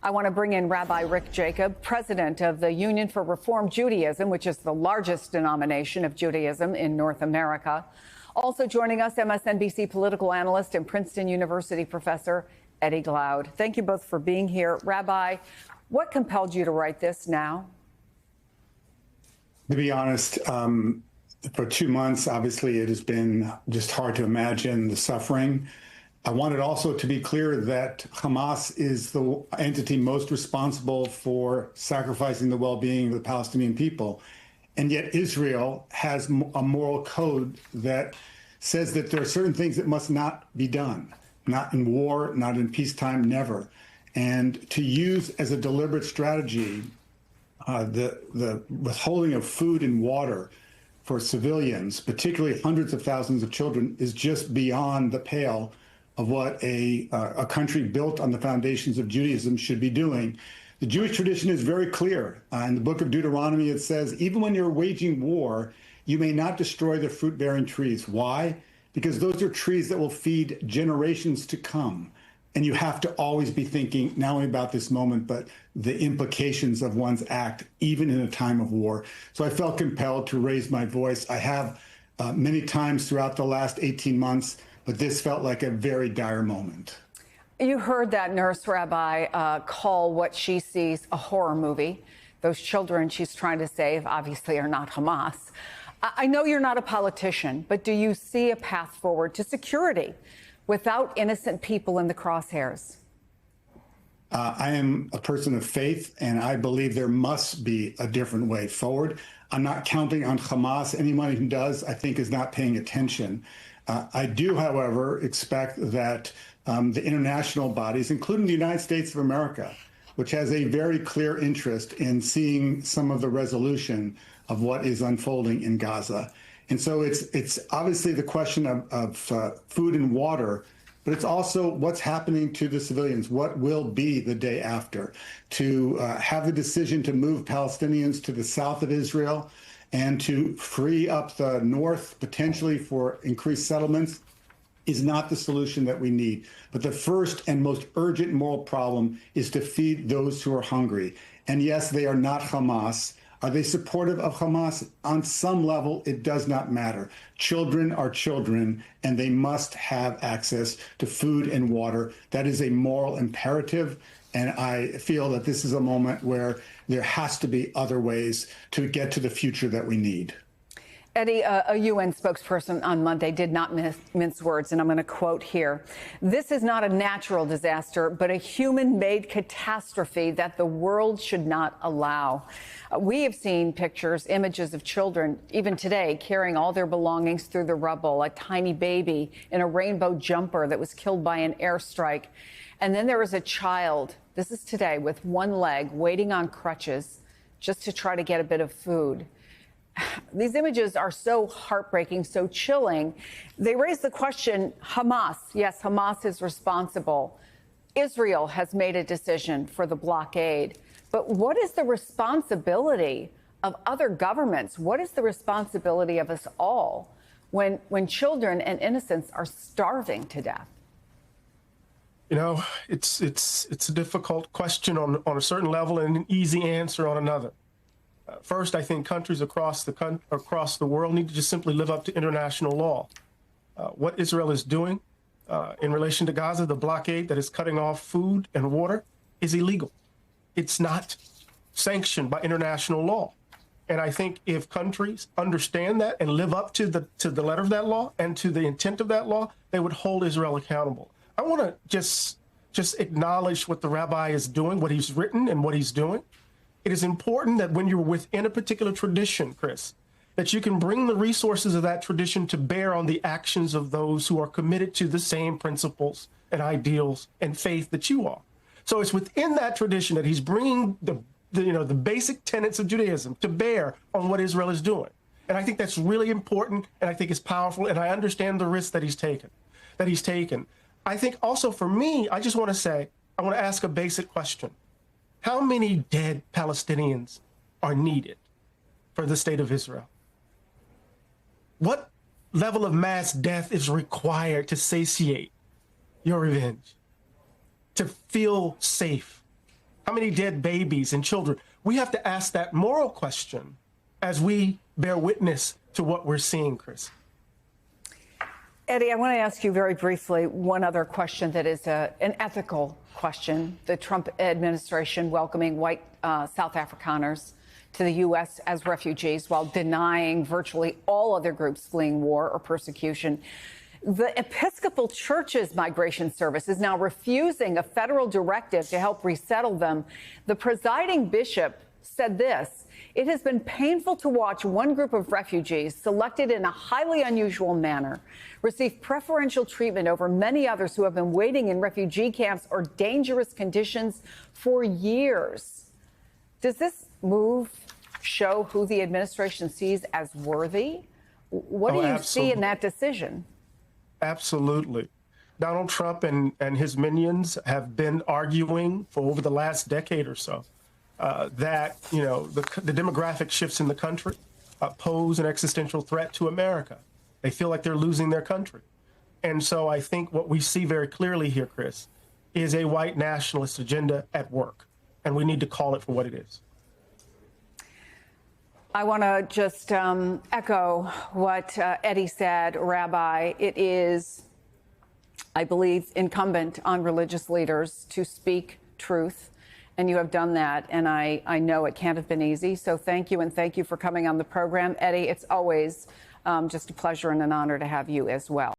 I want to bring in Rabbi Rick Jacob, president of the Union for Reform Judaism, which is the largest denomination of Judaism in North America. Also joining us, MSNBC political analyst and Princeton University professor Eddie Glaude. Thank you both for being here. Rabbi, what compelled you to write this now? To be honest, for 2 months, obviously, it has been just hard to imagine the suffering. I wanted also to be clear that Hamas is the entity most responsible for sacrificing the well-being of the Palestinian people. And yet Israel has a moral code that says that there are certain things that must not be done, not in war, not in peacetime, never. And to use as a deliberate strategy the withholding of food and water for civilians, particularly hundreds of thousands of children, is just beyond the pale of what a country built on the foundations of Judaism should be doing. The Jewish tradition is very clear. In the book of Deuteronomy, it says, even when you're waging war, you may not destroy the fruit-bearing trees. Why? Because those are trees that will feed generations to come. And you have to always be thinking not only about this moment, but the implications of one's act, even in a time of war. So I felt compelled to raise my voice. I have many times throughout the last 18 months, but this felt like a very dire moment. You heard that nurse rabbi call what she sees a horror movie. Those children she's trying to save obviously are not Hamas. I know you're not a politician, but do you see a path forward to security without innocent people in the crosshairs? I am a person of faith, and I believe there must be a different way forward. I'm not counting on Hamas. Anyone who does, I think, is not paying attention. I do, however, expect that the international bodies, including the United States of America, which has a very clear interest in seeing some of the resolution of what is unfolding in Gaza. And so it's obviously the question of food and water, but it's also what's happening to the civilians, what will be the day after. To have the decision to move Palestinians to the south of Israel and to free up the north potentially for increased settlements is not the solution that we need. But the first and most urgent moral problem is to feed those who are hungry. And yes, they are not Hamas. Are they supportive of Hamas? On some level, it does not matter. Children are children, and they must have access to food and water. That is a moral imperative. And I feel that this is a moment where there has to be other ways to get to the future that we need. Eddie, a UN spokesperson on Monday did not mince words, and I'm going to quote here. This is not a natural disaster, but a human-made catastrophe that the world should not allow. We have seen pictures, images of children, even today, carrying all their belongings through the rubble, a tiny baby in a rainbow jumper that was killed by an airstrike. And then there is a child, this is today, with one leg, waiting on crutches just to try to get a bit of food. These images are so heartbreaking, so chilling. They raise the question, Hamas, yes, Hamas is responsible. Israel has made a decision for the blockade. But what is the responsibility of other governments? What is the responsibility of us all when children and innocents are starving to death? You know, it's a difficult question on a certain level and an easy answer on another. First, I think countries across the world need to just simply live up to international law. What Israel is doing in relation to Gaza, the blockade that is cutting off food and water, is illegal. It's not sanctioned by international law. And I think if countries understand that and live up to the letter of that law and to the intent of that law, they would hold Israel accountable. I want to just acknowledge what the rabbi is doing, what he's written and what he's doing. It is important that when you're within a particular tradition, Chris, that you can bring the resources of that tradition to bear on the actions of those who are committed to the same principles and ideals and faith that you are. So it's within that tradition that he's bringing the basic tenets of Judaism to bear on what Israel is doing. And I think that's really important, and I think it's powerful, and I understand the risk that he's taken. I think also for me, I just want to say, I want to ask a basic question. How many dead Palestinians are needed for the state of Israel? What level of mass death is required to satiate your revenge, to feel safe? How many dead babies and children? We have to ask that moral question as we bear witness to what we're seeing, Chris. Eddie, I want to ask you very briefly one other question that is an ethical question. The Trump administration welcoming white South Afrikaners to the U.S. as refugees while denying virtually all other groups fleeing war or persecution. The Episcopal Church's migration service is now refusing a federal directive to help resettle them. The presiding bishop said this: "It has been painful to watch one group of refugees selected in a highly unusual manner receive preferential treatment over many others who have been waiting in refugee camps or dangerous conditions for years." Does this move show who the administration sees as worthy? What do you see in that decision? Absolutely. Donald Trump and his minions have been arguing for over the last decade or so that, you know, the demographic shifts in the country pose an existential threat to America. They feel like they're losing their country. And so I think what we see very clearly here, Chris, is a white nationalist agenda at work. And we need to call it for what it is. I want to just echo what Eddie said, Rabbi. It is, I believe, incumbent on religious leaders to speak truth. And you have done that. And I know it can't have been easy. So thank you. And thank you for coming on the program. Eddie, it's always just a pleasure and an honor to have you as well.